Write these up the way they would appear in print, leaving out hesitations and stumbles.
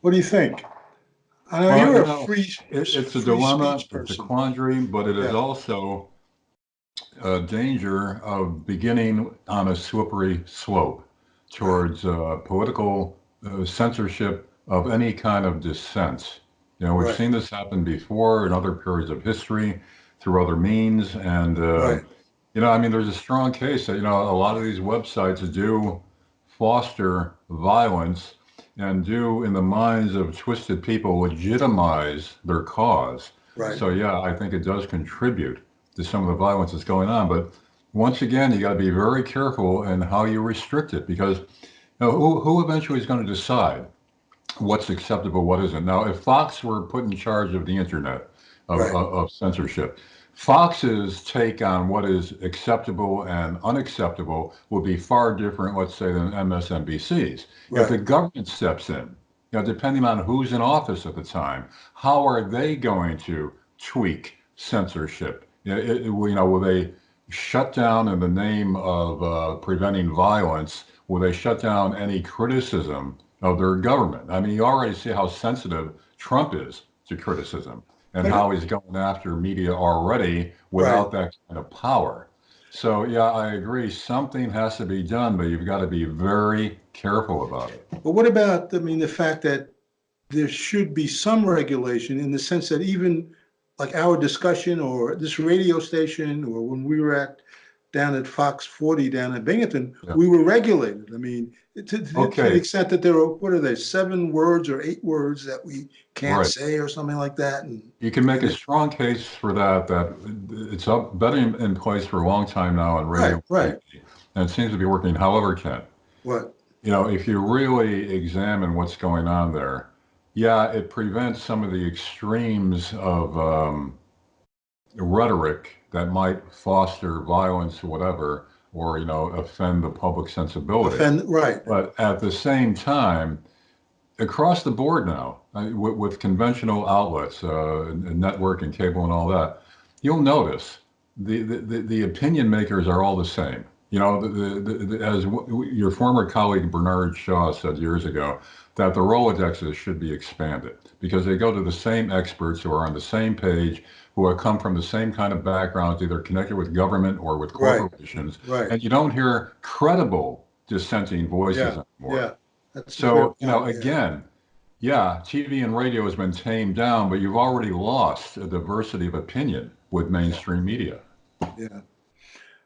What do you think? I know Well, you're you a know, it's a free dilemma, speech it's a person. quandary, but it is Yeah, also a danger of beginning on a slippery slope right, towards political censorship of any kind of dissent. You know, we've right, seen this happen before in other periods of history through other means, and right. I mean, there's a strong case that a lot of these websites do foster violence and do, in the minds of twisted people, legitimize their cause. Right. So yeah, I think it does contribute to some of the violence that's going on. But once again, you got to be very careful in how you restrict it because who eventually is going to decide what's acceptable, what isn't. Now, if Fox were put in charge of the internet Right. of censorship, Fox's take on what is acceptable and unacceptable would be far different, let's say, than MSNBC's. If Right. the government steps in, depending on who's in office at the time, how are they going to tweak censorship? Will they shut down in the name of preventing violence? Will they shut down any criticism of their government? I mean, you already see how sensitive Trump is to criticism and But how he's going after media already right. without that kind of power. So, yeah, I agree. Something has to be done, but you've got to be very careful about it. But what about, I mean, the fact that there should be some regulation in the sense that even like our discussion or this radio station or when we were down at Fox 40 down at Binghamton, Yeah. we were regulated. I mean, to the Okay. extent that there are, what are they, 7 words or 8 words that we can't Right. say or something like that. You can make And a it, strong case for that, it's up, been in place for a long time now on right, radio and right. TV, and it seems to be working. However, Ken, What? if you really examine what's going on there, yeah, it prevents some of the extremes of rhetoric that might foster violence or whatever, or, offend the public sensibility. Offend, right, But at the same time, across the board now, with conventional outlets, network and cable and all that, you'll notice the opinion makers are all the same. As your former colleague Bernard Shaw said years ago, that the Rolodexes should be expanded because they go to the same experts who are on the same page, who have come from the same kind of backgrounds, either connected with government or with right, corporations, right. and you don't hear credible dissenting voices Yeah, anymore. yeah. That's a fair So, point. Yeah, again, yeah, TV and radio has been tamed down, but you've already lost a diversity of opinion with yeah, mainstream media. yeah.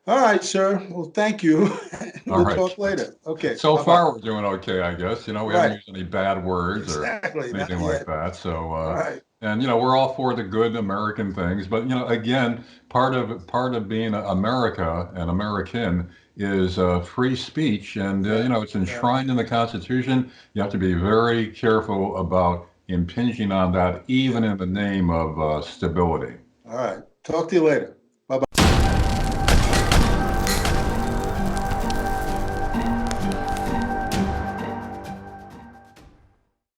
All right, sir. Well, thank you. All We'll right, talk Ken. later. Okay, So bye-bye. far, we're doing okay, I guess. We haven't Right. used any bad words or Exactly. Not anything like yet. that. So, All right. and we're all for the good American things, but again, part of being America and American is free speech, and Yeah. it's Yeah. enshrined in the Constitution. You have to be very careful about impinging on that, Yeah. even in the name of stability. All right. Talk to you later. Bye-bye.